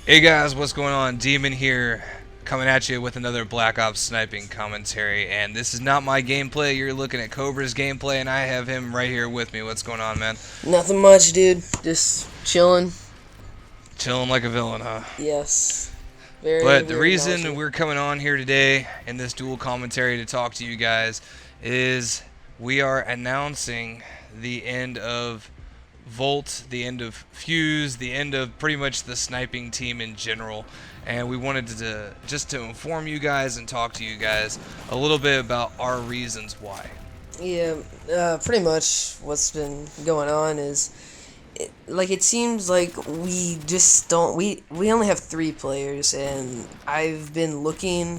Hey guys, what's going on? Demon here, coming at you with another Black Ops sniping commentary. And this is not my gameplay. You're looking at Cobra's gameplay, and I have him right here with me. What's going on, man? Nothing much, dude. Just chilling. Chilling like a villain, huh? Yes. Very, But the very reason nauseous. we're coming on here today in this dual commentary to talk to you guys is we are announcing the end of VoLT, the end of Fuse, the end of pretty much the sniping team in general. And we wanted to just to inform you guys and talk to you guys a little bit about our reasons why. Yeah, pretty much what's been going on is, it seems like we just don't, we only have 3 players, and I've been looking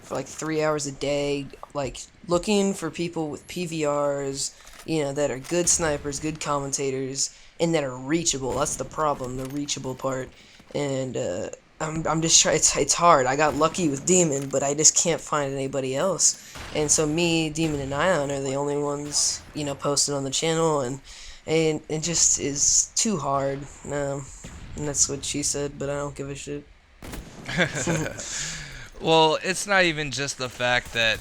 for like 3 hours a day, like looking for people with PVRs, that are good snipers, good commentators, and that are reachable. That's the problem, the reachable part. And I'm just trying. It's hard. I got lucky with Demon, but I just can't find anybody else. And so me, Demon, and Ion are the only ones posted on the channel, and it just is too hard. And that's what she said, but I don't give a shit. Well, it's not even just the fact that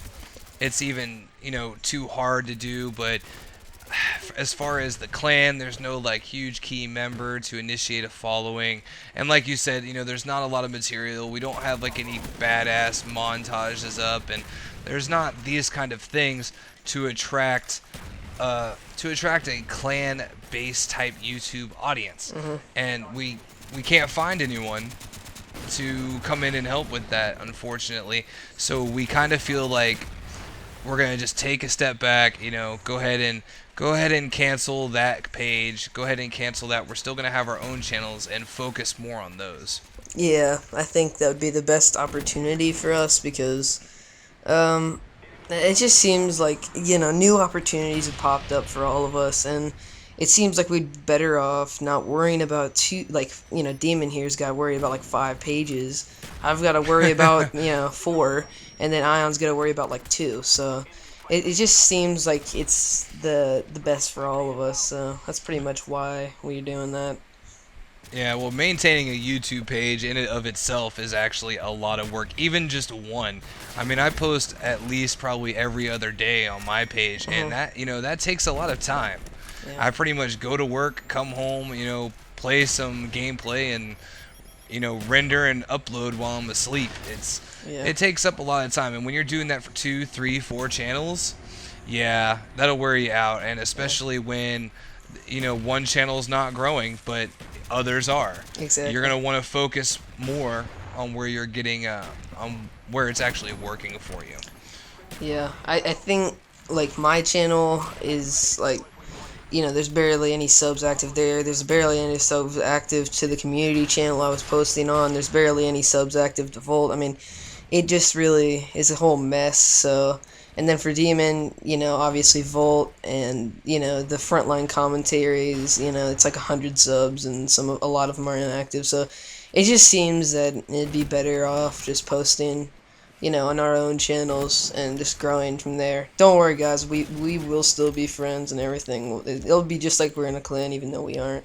it's even, too hard to do, but as far as the clan, there's no like huge key member to initiate a following, and like you said, there's not a lot of material. We don't have like any badass montages up, and there's not these kind of things to attract a clan based type YouTube audience. And we can't find anyone to come in and help with that, unfortunately. So we kind of feel like we're gonna just take a step back, go ahead and cancel that page, go ahead and cancel that. We're still gonna have our own channels and focus more on those. Yeah, I think that would be the best opportunity for us because it just seems like, new opportunities have popped up for all of us, and it seems like we'd be better off not worrying about Demon here's got to worry about like 5 pages. I've got to worry about, 4, and then Ion's got to worry about like 2, so it just seems like it's the best for all of us, so that's pretty much why we're doing that. Yeah, well, maintaining a YouTube page in and of itself is actually a lot of work, even just one. I mean, I post at least probably every other day on my page, and that takes a lot of time. Yeah. I pretty much go to work, come home, play some gameplay, and render and upload while I'm asleep. Yeah. It takes up a lot of time, and when you're doing that for 2, 3, 4 channels, yeah, that'll wear you out, and especially when one channel's not growing, but others are. Exactly. You're gonna want to focus more on where you're getting on where it's actually working for you. Yeah, I think like my channel is like, there's barely any subs active there. There's barely any subs active to the community channel I was posting on. There's barely any subs active to VoLT. I mean, it just really is a whole mess. So, and then for Demon, obviously VoLT, and the frontline commentaries, it's like 100 subs, and a lot of them are inactive. So, it just seems that it'd be better off just posting, on our own channels and just growing from there. Don't worry, guys. We will still be friends and everything. It'll be just like we're in a clan, even though we aren't.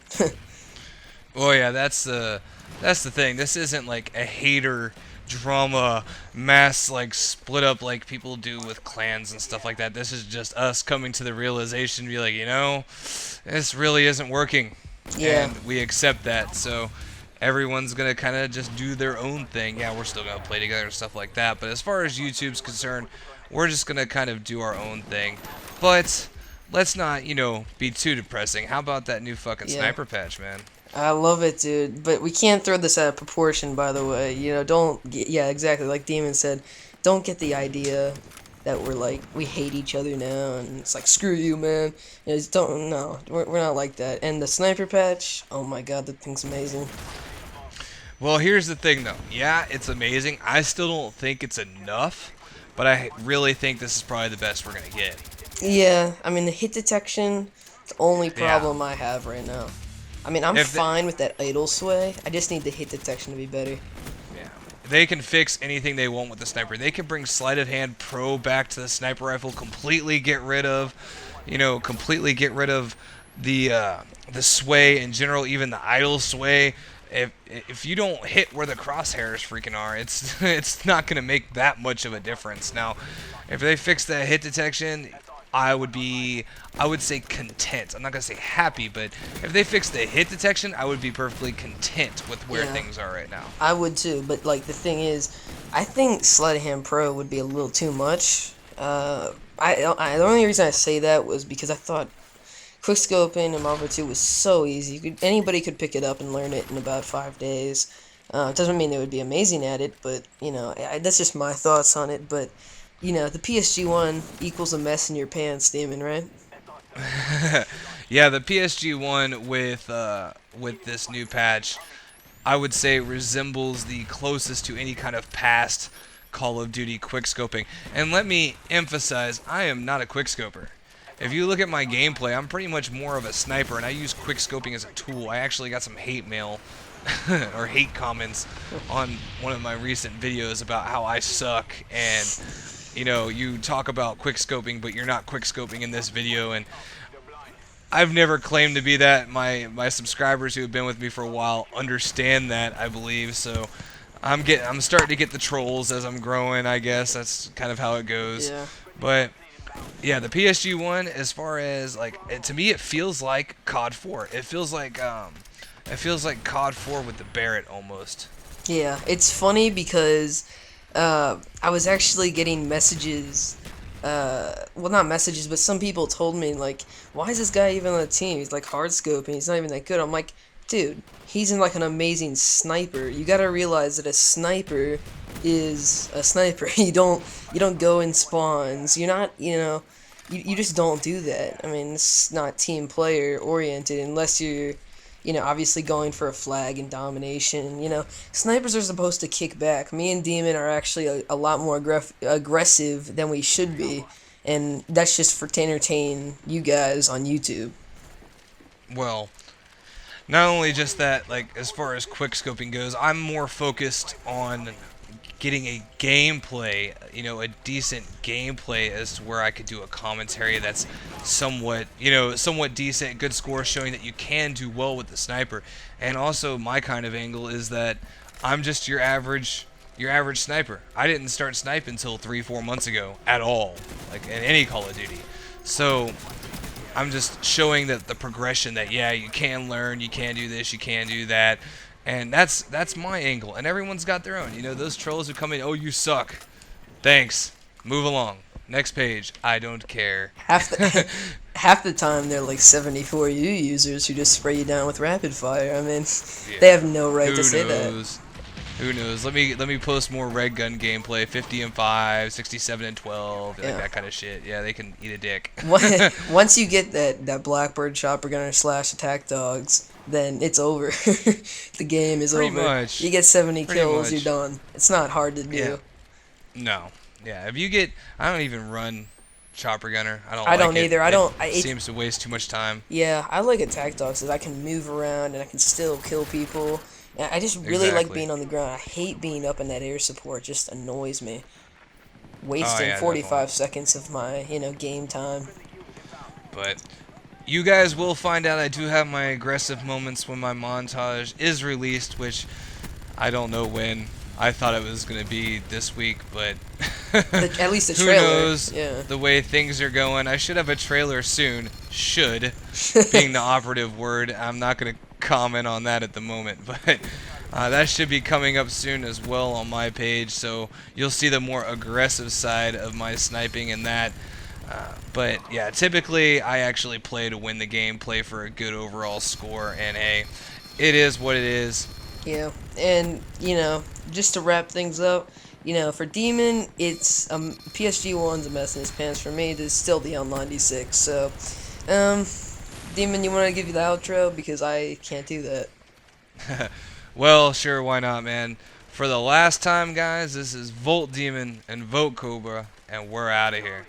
Well, yeah, that's the thing. This isn't like a hater drama mass like split up like people do with clans and stuff like that. This is just us coming to the realization, be like, this really isn't working, Yeah. and we accept that. So everyone's gonna kind of just do their own thing. Yeah, we're still gonna play together and stuff like that, but as far as YouTube's concerned, we're just gonna kind of do our own thing. But let's not, be too depressing. How about that new fucking Yeah. sniper patch, man? I love it, dude. But we can't throw this out of proportion, by the way. Yeah, exactly. Like Demon said, don't get the idea that we're like, we hate each other now, and it's like, screw you, man. Just don't, no, we're not like that. And the sniper patch, oh my god, that thing's amazing. Well, here's the thing, though. Yeah, it's amazing. I still don't think it's enough, but I really think this is probably the best we're gonna get. Yeah, I mean, the hit detection, it's the only Yeah. problem I have right now. I mean, I'm If the- fine with that idle sway. I just need the hit detection to be better. Yeah. They can fix anything they want with the sniper. They can bring sleight of hand pro back to the sniper rifle, completely get rid of the sway in general, even the idle sway. if you don't hit where the crosshairs freaking are, it's it's not gonna make that much of a difference. Now, if they fix that hit detection, I would say content. I'm not gonna say happy, but if they fix the hit detection, I would be perfectly content with where Yeah. things are right now. I would too, but like the thing is, I think Sleight of Hand Pro would be a little too much. The only reason I say that was because I thought quickscoping in Marvel 2 was so easy. Anybody could pick it up and learn it in about 5 days. It doesn't mean they would be amazing at it, but that's just my thoughts on it. But the PSG one equals a mess in your pants, Demon, right? Yeah, the PSG one with this new patch, I would say resembles the closest to any kind of past Call of Duty quickscoping. And let me emphasize, I am not a quickscoper. If you look at my gameplay, I'm pretty much more of a sniper, and I use quickscoping as a tool. I actually got some hate mail or hate comments on one of my recent videos about how I suck, and you talk about quickscoping, but you're not quickscoping in this video, and I've never claimed to be that. My subscribers who have been with me for a while understand that, I believe. So I'm starting to get the trolls as I'm growing, I guess. That's kind of how it goes. Yeah. But yeah, the PSG one, as far as to me, it feels like COD 4. It feels like COD 4 with the Barrett almost. Yeah, it's funny because I was actually getting messages. Well, not messages, but some people told me, like, why is this guy even on the team? He's like hard scoping. He's not even that good. I'm like, dude, he's in like an amazing sniper. You gotta realize that a sniper is a sniper. You don't go in spawns. You're not, you just don't do that. I mean, it's not team player oriented unless you're obviously going for a flag and domination. Snipers are supposed to kick back. Me and Demon are actually a lot more aggressive than we should be, and that's just to entertain you guys on YouTube. Well, not only just that, like as far as quickscoping goes, I'm more focused on getting a gameplay, a decent gameplay as to where I could do a commentary that's somewhat decent, good score showing that you can do well with the sniper. And also my kind of angle is that I'm just your average sniper. I didn't start sniping until 3-4 months ago at all, like in any Call of Duty. So I'm just showing that the progression that you can learn, you can do this, you can do that. And that's my angle, and everyone's got their own. Those trolls who come in, oh, you suck. Thanks. Move along. Next page. I don't care. Half the time they're like 74U users who just spray you down with rapid fire. I mean, Yeah. they have no right Who to say knows? Who knows? Let me post more red gun gameplay. 50 and 5, 67 and 12, like Yeah. that kind of shit. Yeah, they can eat a dick. that. Once you get that Blackbird chopper gunner / attack dogs, then it's over. The game is Pretty over. much. You get 70 Pretty kills, much. you're done. It's not hard to do. Yeah. No. Yeah. I don't even run chopper gunner. I don't. I like don't it. either. It seems to waste too much time. Yeah, I like attack dogs because I can move around and I can still kill people. And I just really like Exactly. being on the ground. I hate being up in that air support. It just annoys me. Wasting yeah, 45 seconds of my, game time. But you guys will find out I do have my aggressive moments when my montage is released, which I don't know when. I thought it was going to be this week, but At least the who trailer. knows Yeah. the way things are going. I should have a trailer soon. Should, being the operative word. I'm not going to comment on that at the moment, but that should be coming up soon as well on my page, so you'll see the more aggressive side of my sniping in that. But yeah, typically I actually play to win the game, play for a good overall score, and hey, it is what it is. Yeah, and just to wrap things up, for Demon, it's PSG1's a mess in his pants. For me, it's still the L96. So, Demon, you want to give you the outro because I can't do that. Well, sure, why not, man? For the last time, guys, this is VoLT Demon and VoLT Cobra, and we're out of here.